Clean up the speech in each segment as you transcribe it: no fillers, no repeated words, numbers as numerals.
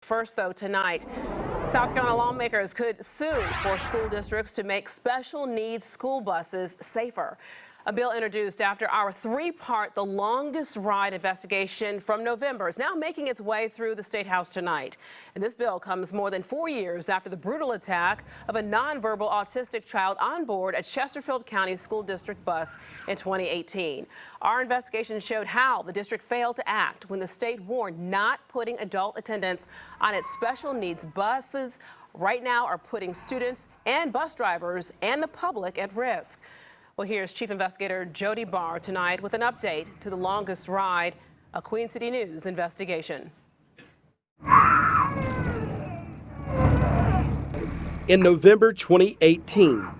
First, though, tonight, South Carolina lawmakers could soon force school districts to make special needs school buses safer. A bill introduced after our three-part The Longest Ride investigation from November is now making its way through the State House tonight. And this bill comes more than 4 years after the brutal attack of a nonverbal autistic child on board a Chesterfield County school district bus in 2018. Our investigation showed how the district failed to act when the state warned not putting adult attendants on its special needs buses right now are putting students and bus drivers and the public at risk. Well, here's Chief Investigator Jody Barr tonight with an update to The Longest Ride, a Queen City News investigation. In November 2018, a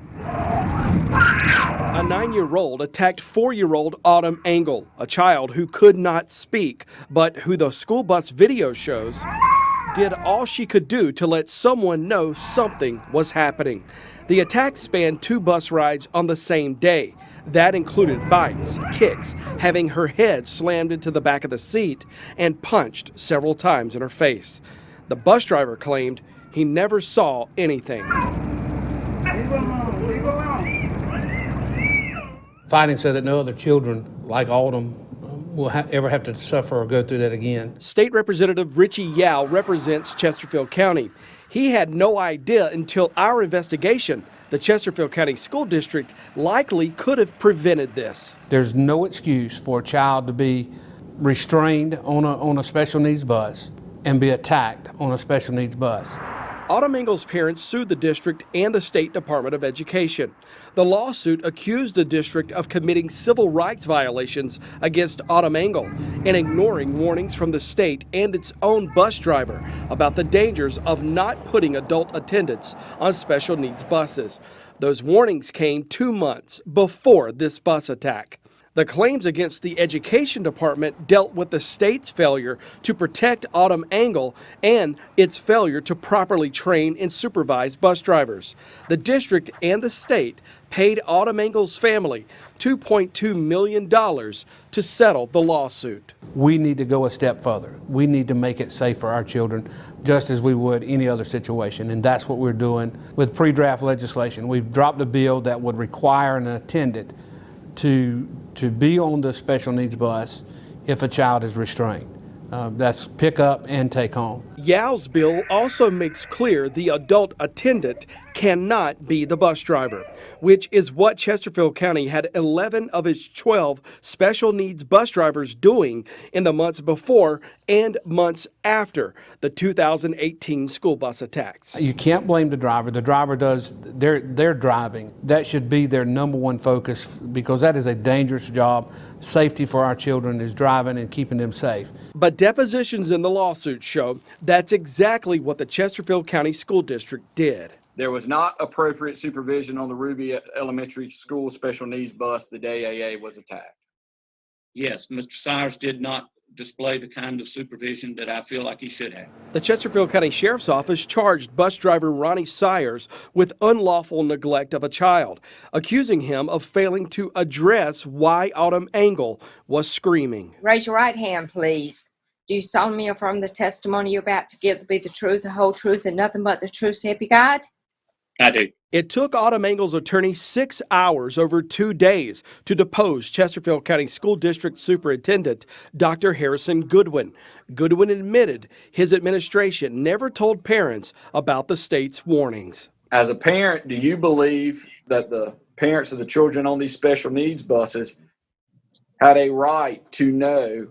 9-year-old attacked 4-year-old Autumn Engel, a child who could not speak, but who the school bus video shows did all she could do to let someone know something was happening. The attack spanned 2 bus rides on the same day. That included bites, kicks, having her head slammed into the back of the seat, and punched several times in her face. The bus driver claimed he never saw anything. Fighting so that no other children like Autumn will ever have to suffer or go through that again. State Representative Richie Yow represents Chesterfield County. He had no idea until our investigation the Chesterfield County School District likely could have prevented this. There's no excuse for a child to be restrained on a special needs bus and be attacked on a special needs bus. Autumn Engel's parents sued the district and the State Department of Education. The lawsuit accused the district of committing civil rights violations against Autumn Engel and ignoring warnings from the state and its own bus driver about the dangers of not putting adult attendants on special needs buses. Those warnings came 2 months before this bus attack. The claims against the Education Department dealt with the state's failure to protect Autumn Engel and its failure to properly train and supervise bus drivers. The district and the state paid Autumn Engel's family $2.2 million to settle the lawsuit. We need to go a step further. We need to make it safe for our children, just as we would any other situation, and that's what we're doing with pre-draft legislation. We've dropped a bill that would require an attendant to be on the special needs bus if a child is restrained. That's pick up and take home. Yow's bill also makes clear the adult attendant cannot be the bus driver, which is what Chesterfield County had 11 of its 12 special needs bus drivers doing in the months before and months after the 2018 school bus attacks. You can't blame the driver. The driver does their driving. That should be their number one focus, because that is a dangerous job. Safety for our children is driving and keeping them safe. But depositions in the lawsuit show that's exactly what the Chesterfield County School District did. There was not appropriate supervision on the Ruby Elementary School special needs bus the day AA was attacked. Yes, Mr. Sires did not display the kind of supervision that I feel like he should have. The Chesterfield County Sheriff's Office charged bus driver Ronnie Sires with unlawful neglect of a child, accusing him of failing to address why Autumn Engel was screaming. Raise your right hand, please. Do you solemnly affirm the testimony you're about to give to be the truth, the whole truth, and nothing but the truth, so help you God? I do. It took Autumn Engel's attorney 6 hours over 2 days to depose Chesterfield County School District Superintendent Dr. Harrison Goodwin. Goodwin admitted his administration never told parents about the state's warnings. As a parent, do you believe that the parents of the children on these special needs buses had a right to know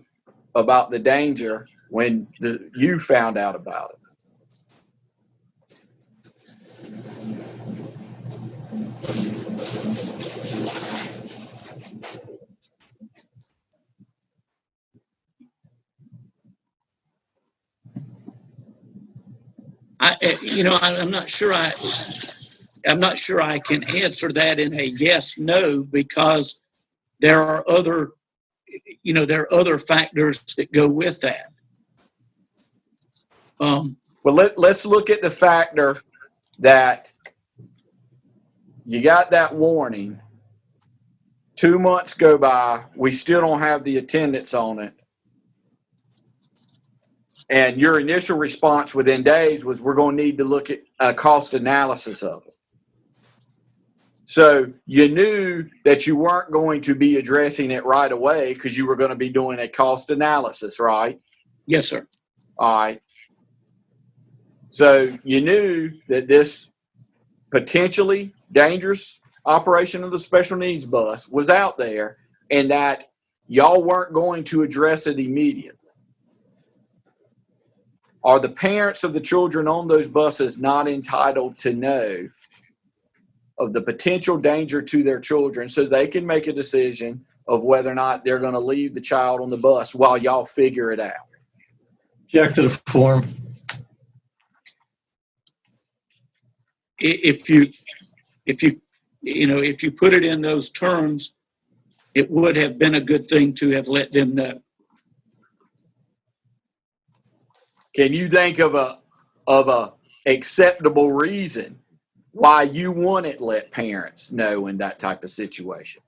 about the danger when you found out about it? I'm not sure I can answer that in a yes, no, because there are other factors that go with that. Well, let's look at the factor that you got that warning. 2 months go by, we still don't have the attendance on it. And your initial response within days was, we're going to need to look at a cost analysis of it. So you knew that you weren't going to be addressing it right away because you were going to be doing a cost analysis, right? Yes, sir. All right. So you knew that this potentially dangerous operation of the special needs bus was out there and that y'all weren't going to address it immediately. Are the parents of the children on those buses not entitled to know of the potential danger to their children so they can make a decision of whether or not they're going to leave the child on the bus while y'all figure it out? Object to the form. If you put it in those terms, it would have been a good thing to have let them know. Can you think of a acceptable reason why you wouldn't let parents know in that type of situation?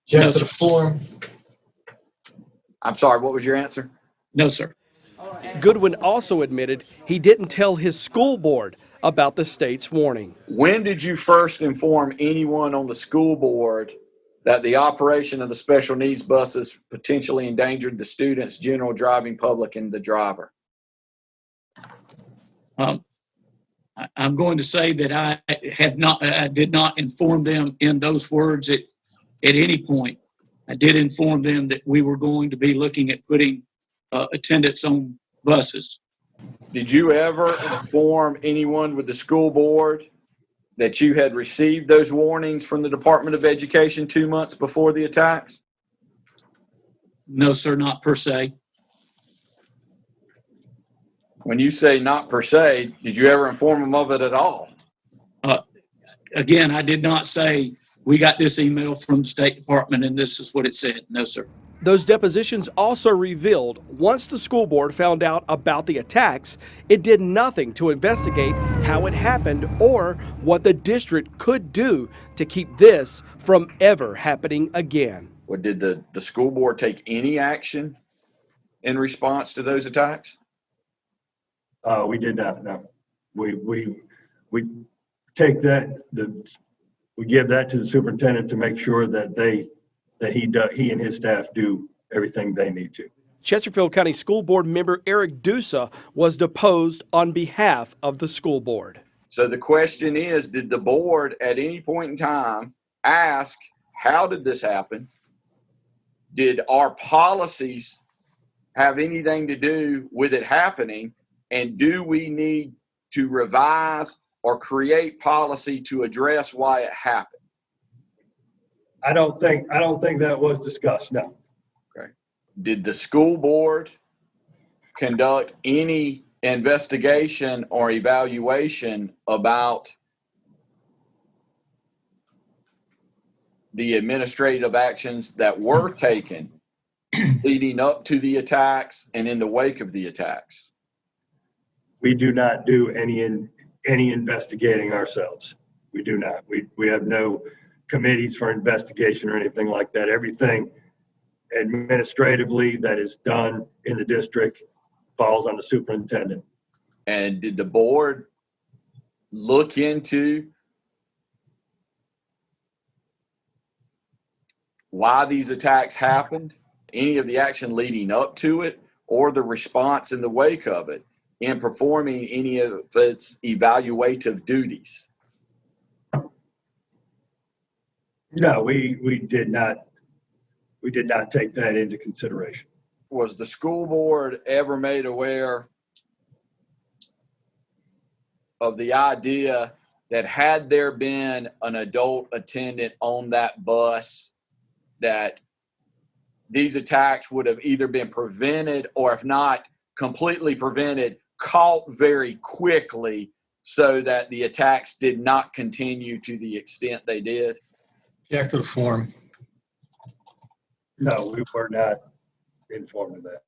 Object to the form. I'm sorry, what was your answer? No, sir. Goodwin also admitted he didn't tell his school board about the state's warning. When did you first inform anyone on the school board that the operation of the special needs buses potentially endangered the students, general driving public, and the driver? I'm going to say that I did not inform them in those words at any point. I did inform them that we were going to be looking at putting attendants on buses. Did you ever inform anyone with the school board that you had received those warnings from the Department of Education 2 months before the attacks? No, sir, not per se. When you say not per se, did you ever inform them of it at all? Again, I did not say we got this email from the State Department and this is what it said. No, sir. Those depositions also revealed once the school board found out about the attacks, it did nothing to investigate how it happened or what the district could do to keep this from ever happening again. Or did the school board take any action in response to those attacks? We did not. No, we take that. We give that to the superintendent to make sure that he and his staff do everything they need to. Chesterfield County School Board member Eric Dusa was deposed on behalf of the school board. So the question is, did the board at any point in time ask, how did this happen? Did our policies have anything to do with it happening? And do we need to revise or create policy to address why it happened? I don't think that was discussed. No. Okay. Did the school board conduct any investigation or evaluation about the administrative actions that were taken leading up to the attacks and in the wake of the attacks? We do not do any investigating ourselves. We do not. We have no committees for investigation or anything like that. Everything administratively that is done in the district falls on the superintendent. And did the board look into why these attacks happened, any of the action leading up to it, or the response in the wake of it, in performing any of its evaluative duties? No, we did not. We did not take that into consideration. Was the school board ever made aware of the idea that had there been an adult attendant on that bus, that these attacks would have either been prevented or, if not completely prevented, caught very quickly so that the attacks did not continue to the extent they did? Object to the form. No, we were not informed of that.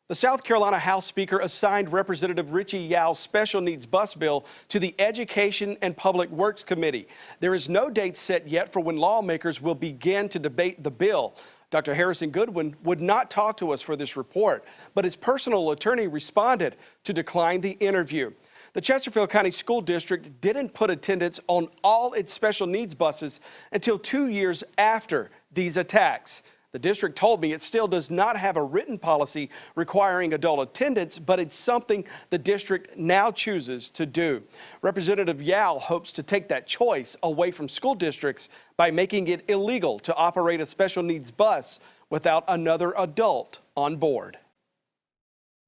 The South Carolina House Speaker assigned Representative Richie Yow's special needs bus bill to the Education and Public Works Committee. There is no date set yet for when lawmakers will begin to debate the bill. Dr. Harrison Goodwin would not talk to us for this report, but his personal attorney responded to decline the interview. The Chesterfield County School District didn't put attendants on all its special needs buses until 2 years after these attacks. The district told me it still does not have a written policy requiring adult attendance, but it's something the district now chooses to do. Representative Yow hopes to take that choice away from school districts by making it illegal to operate a special needs bus without another adult on board.